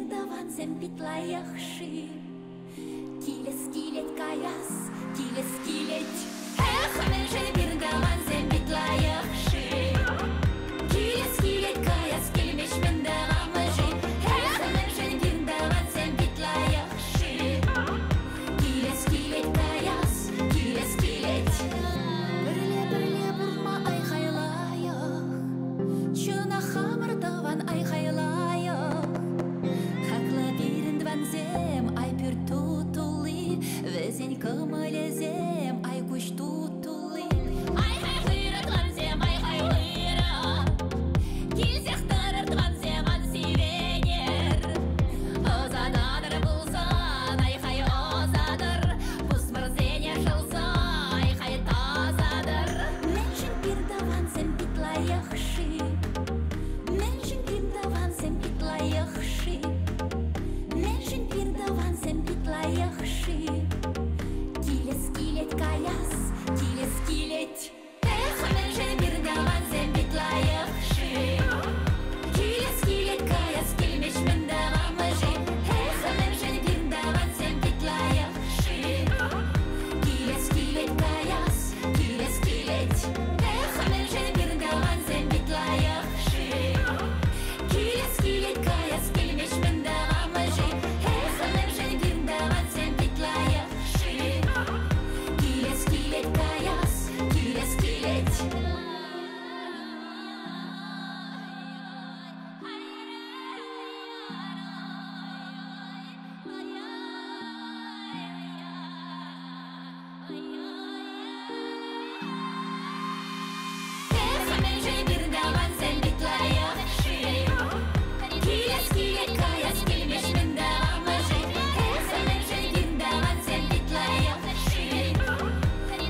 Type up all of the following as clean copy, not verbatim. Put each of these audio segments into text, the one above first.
давансем питлаяхши. Килес килет каяс, килес килет. Эх, мен же бир давансем питлаяхши. Килес килет каяс, келмеш мен давамыжи. Эх, мен же бир давансем питлаяхши. Килес килет каяс, килес килет. Бірле бұрма айқайлайық. Чына хамыр даван айқайлайық. Хақла бірін дванзем ай пүр тұтылы. Везен кымылезем ай күш тұтылы. Ай хайхыры тванзем ай хайхыры. Келсектірір тванзем ан севенер. Озададыр бұлсан ай хай озадыр. Пұсмырзене жылса ай хай тазадыр. Мен жын бір давансем питлаяқшы. Мен жын бір давансем питлаяқшы. Мен жын бір давансем питлаяқшы. Килес килет каяс, килес килет. Эх, мен жын бір давансем питлаяқшы. Килес килет каяс, келмеш мен давамыжи. Эх, мен жын бір давансем питлаяқшы. Килес килет каяс, килес килет. Эх, мен жын бір давансем питлаяқшы. Килес килет каяс, келмеш мен давамыжи. Эх, мен жын бір давансем питлаяқшы. Килес килет каяс, килес килет. Эх, мен жын бір давансем питлаяқшы. Килес килет каяс, келмеш мен давамыжи. Эх, мен жын бір давансем питлаяқшы.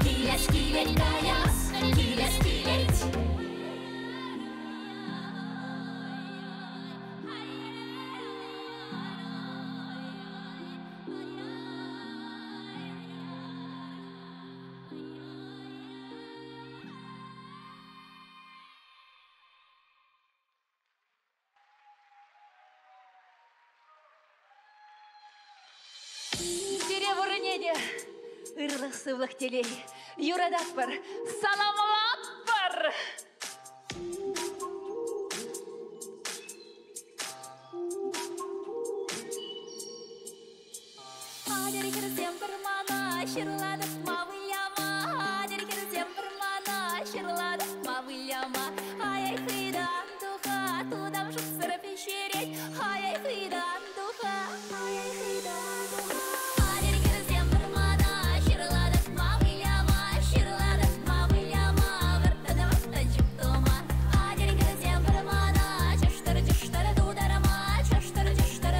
Килес килет каяс, килес килет. Деревурнеде, ырлық сывлық телей, юрадат бар, саламалат бар. Адер кірсем бір мана, шырладық мавыляма. Адер кірсем бір мана, шырладық мавыляма. Ай-ай хыйдан духа, тудам жұқсыр пешерет. Ай-ай хыйдан духа, ай-ай хыйдан духа. Адер кірсем бір мана, шырладық мавыляма. Шырладық мавыляма, выртыды выртын жұқтыма. Адер кірсем бір мана, чыштыр тударма. Чыштыр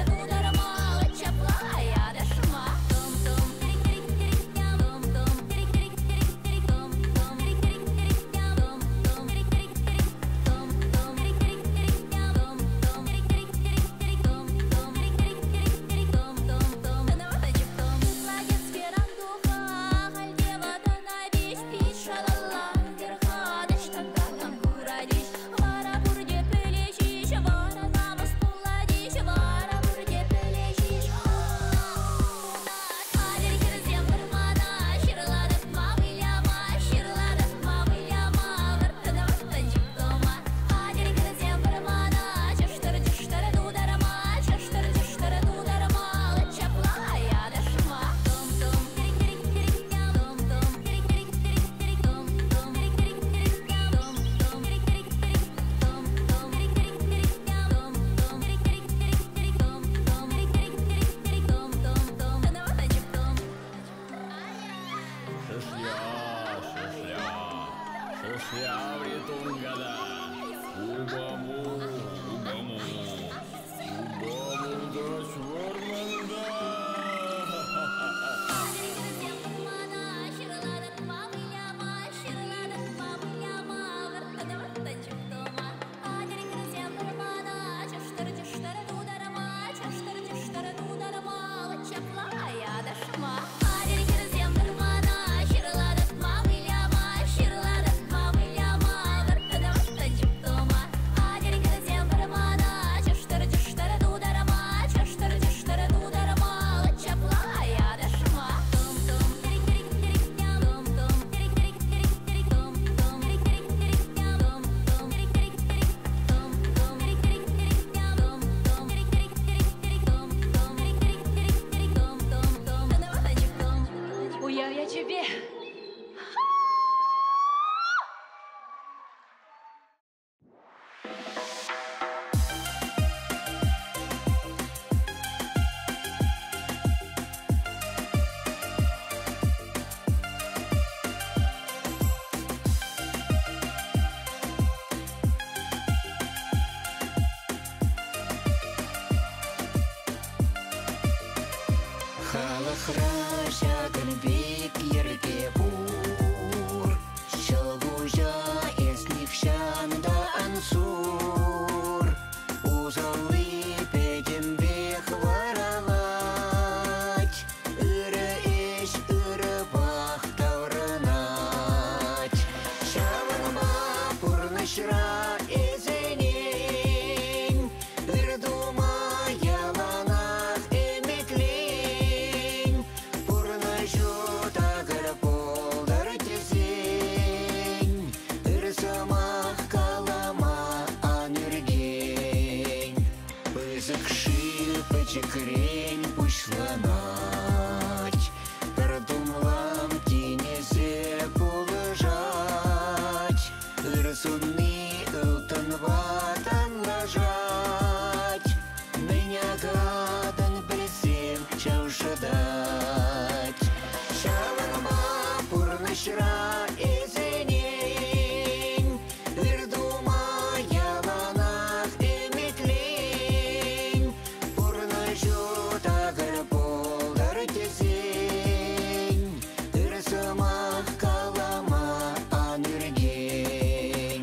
тударма, лычапла аядашма. Том-том, тирик-тирик-тирик, том-том, тирик-тирик-тирик, том-том, тирик-тирик-тирик, том-том, тирик-тирик-тирик, том-том, тирик-тирик-тирик, том-том, тирик-тирик-тирик, том-том, тирик-тирик-тирик, том-том. Нанаватачик, том. Молодец, верандуха, хальдевадан обеспечь, шалалангерха, дыштандатан курадиш. Вара бурде пелечиш, вара намыс пуладиш, вара бурде пелечиш. Адер кірсем бір мана, шырладық мавыляма. Шырладық мавыляма, выртыды выртын жұқтыма. Адер кірсем бір мана, чыштыр тударма. Чыштыр тударма, лычапла аядашма. Том-том, тирик-тирик-тирик, том-том, тирик-тирик-тирик, том-том, тирик-тирик-тирик, том-том, тирик-тирик-тирик, том-том, тирик-тирик-тирик, том-том, тирик-тирик-тирик, том-том, тирик-тирик-тирик, том-том. Нанаватачик, том. Шишля вритунгада. Убаму да чворманда. Адер кірсем бір мана, шырладық мавыляма. Шырладық мавыляма, выртыды выртын жұқтыма. Адер кірсем бір мана, чыштыр тударма. Чыштыр тударма, лычапла аядашма. Адер кірсем бір мана, шырладық мавыляма. Шырладық мавыляма, выртыды выртын жұқтыма. Адер кірсем я тебе. Халахрашаган бек ерге бур, Шылгужа эснифшанда ансур, Узалы педем бек варалать, Үрі еш, үрі бақ таврынать. Шавынма пурнышра ezенен, Үрдума яланақ эметлен, Пурнышу тағыр болдар тезен, Үрсымақ калама анүрген. Пызықшы пычықрен пушланать, Пырдумлам тенезе пулыжать, Үрсунны ылтын ватан лажать, Меня гадан білсем чаушыдать. Шалынма пурнышра ezенен, Үрдума яланақ эметлен, Пурнышу тағыр болдар тезен, Үрсымақ калама анүрген.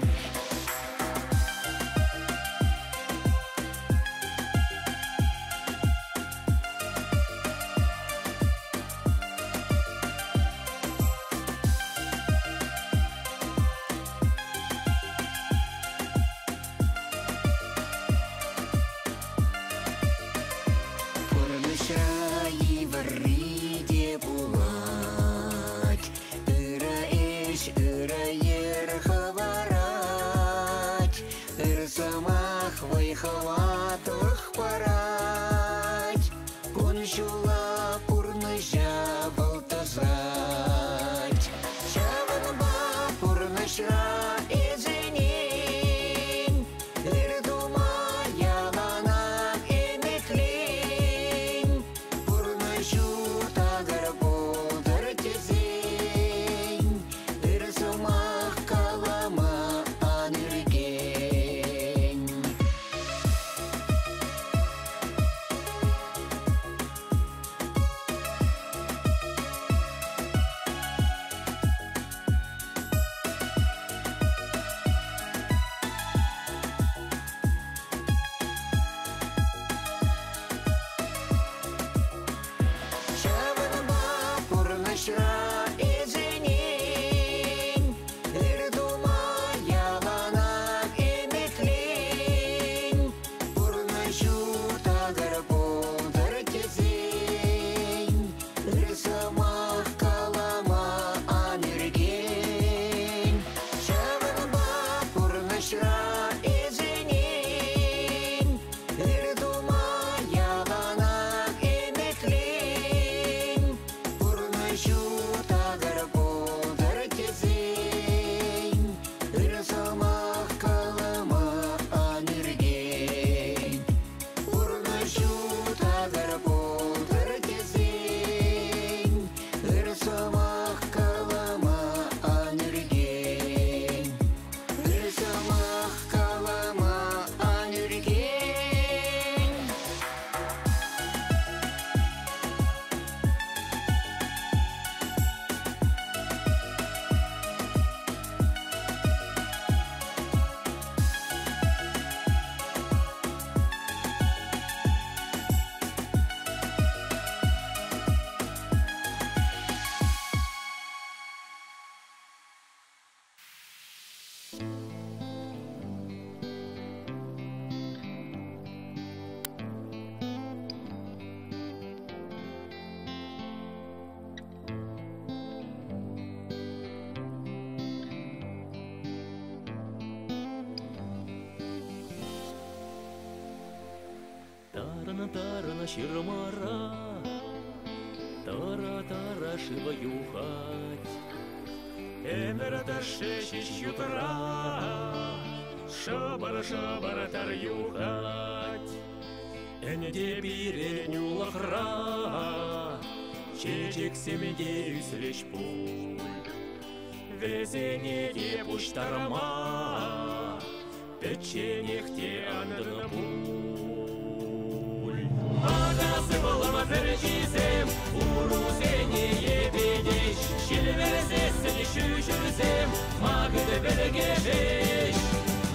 Пурныша ивриде булать, Үрі еш, үрі ер хаварать, Үрсымақ вайхаватлық парать, Куншула пурныша валтазать. Шавынба пурнышра ezенен, Үрдума яланақ эметлен, Пурнышу тағыр болдар тезен, Үрсымақ калама анүрген. Шавынба пурнышра ezенен, Үрдума яланақ эметлен, Пурнышу тағыр болдар тезен, Үрсымақ калама анүрген. Шавынба пурнышра ezенен, Үрдума яланақ эметлен, Пурнышу тағыр болдар тезен, Үрсымақ калама анүрген. Пурнышу тағыр болдар тезен, Үрсымақ калама анүрген. Үрсымақ калама анүрген. Тарана тарана шырмара, тара тара шива юхать. Эмерда 6 утра, шабара тар юхать. Энде биреню лахра, чечек семеде үслеш пуль. Везенеде пуштарма, печенехте андына пуль. Магасы балама перечизем, урузене ебедеш, шилверзесіне шүшүзем, магыды белгебеш.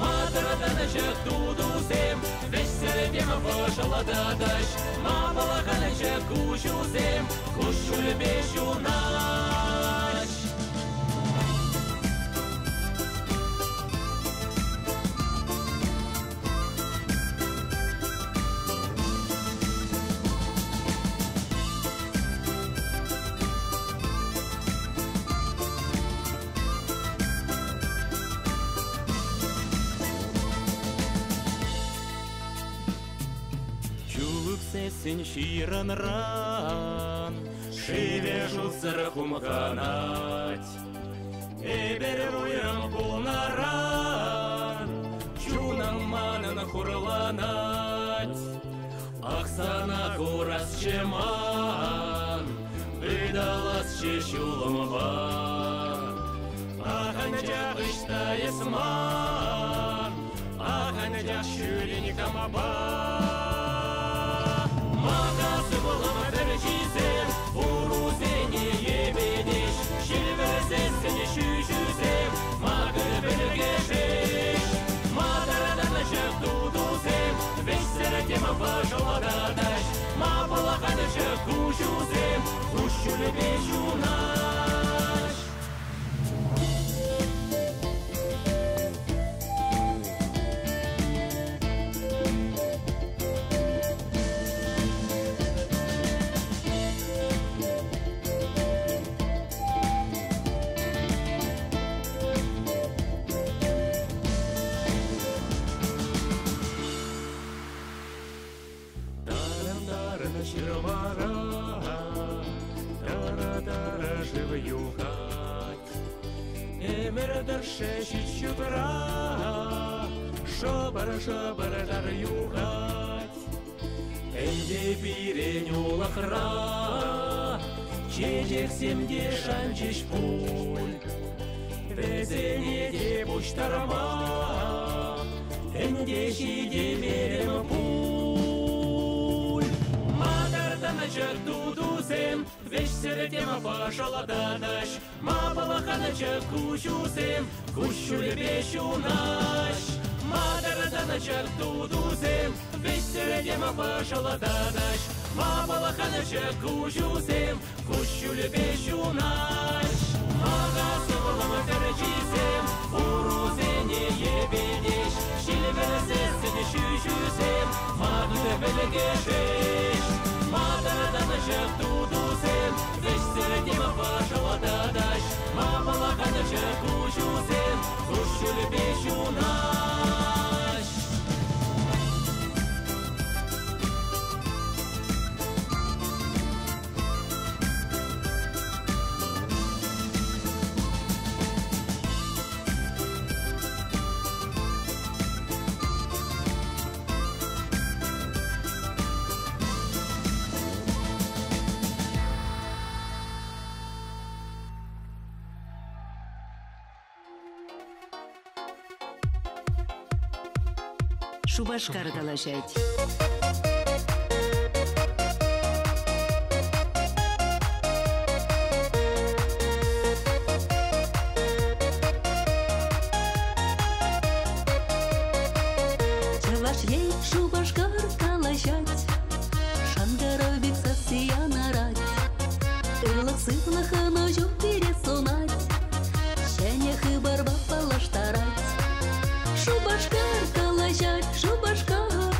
Матырадан жак дудузем, веселдем пошалададаш, мапалахан жак кушузем, кушулбеш унаш. Сен ширанран, шивежу зарахумганать. Эбер руйрам пулнаран, чунам манан хурланать. Ахсана курас чеман, выдалас чешулымва. Аханджа ыштаесман, аханджа шүреникамаба. Магасы балама перечизем, урузене ебедеш, шилверзесіне шүшүзем, магыр белгешеш. Матарадан жак дудузем, веселдем пошалададаш, мапалахан жак кушузем, кушулбеш унаш. Эмерда 6 утра, шабара тар юхать. Энде биреню лахра, чечек семде шанчиш пуль. Везенеде пуштарма, энде шиде берем пуль. Матардан жак дудузем, веселдем пошалададаш, мапалахан жак кушузем, кушулбеш унаш. Матардан жак дудузем, веселдем пошалададаш, мапалахан жак кушузем, кушулбеш унаш. Магасы балама перечизем, урузене ебедеш, шилверзесіне шүшүзем, магыды белгешеш. Матарадан жак дудузем, веселдем пошалададаш, мапалахан жак кушузем, кушулбеш унаш. Шубашкар талашать. Чаваш ей шубашкар талашать, шангаровик сосия нарать, ырлых сыплых ножу пересунать, щенех и барба палаштарать. Шубашкар талашать, шубашкар,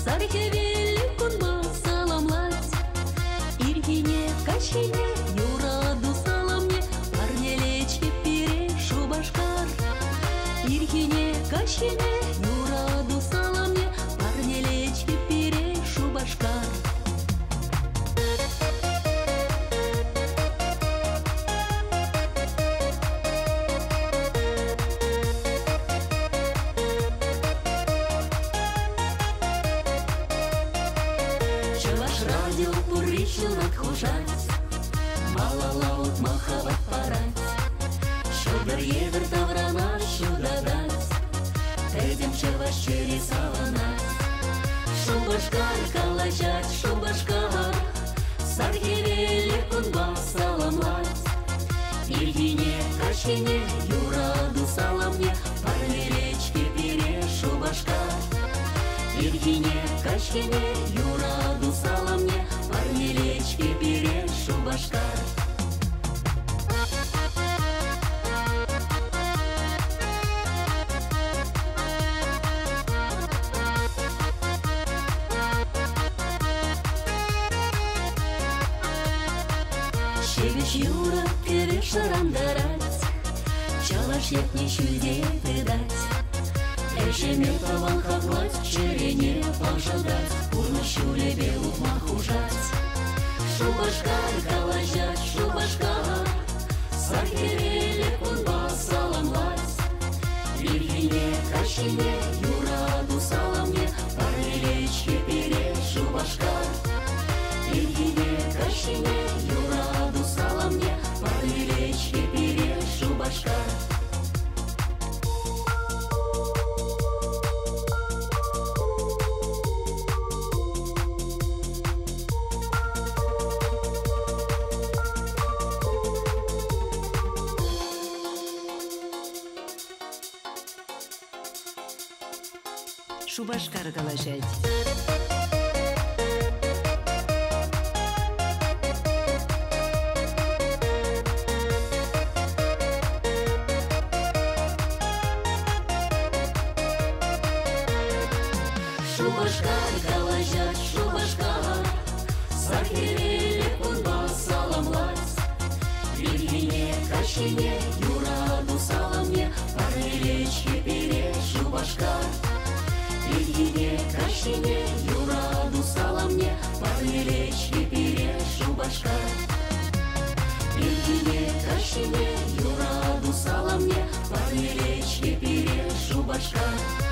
сархе великун ба саламлать, иргине кащине юраду саламне, парнелечке пире шубашкар, иргине кащине юраду саламне, парнелечке пире шубашкар. чунат хужать, малалаут махават парать, шудыр едір таврана шудадать, тедем чеваш через аланать. Шубашкар калачать, шубашкар, саргевели кунба саламлать. Ильине, качине, юраду саламне, парни речки пере шубашкар. Ильине, качине, юраду саламне, парни речки пере шубашкар. Шевич юра кевеш шарандарать, чалаш етне шюльдеты дать. Эшеме таван хаклать, черене пожадать, урна щуле белух махужать. Шубашкар калажать, шубашкар, саргереле кунба саламлать. Ильине, качине, юраду саламне, парни речки пере шубашкар. Ильине, качине, юраду саламне, парни речки пере шубашкар. Шубашкар калашать. Шубашкар калажать, шубашкар, саргереле кунба саламлать. Ильине, качине, юраду саламне, парни речки пере шубашкар. Ильине, качине, юраду саламне, парни речки пере шубашкар. Ильине, качине, юраду саламне, парни речки пере шубашкар.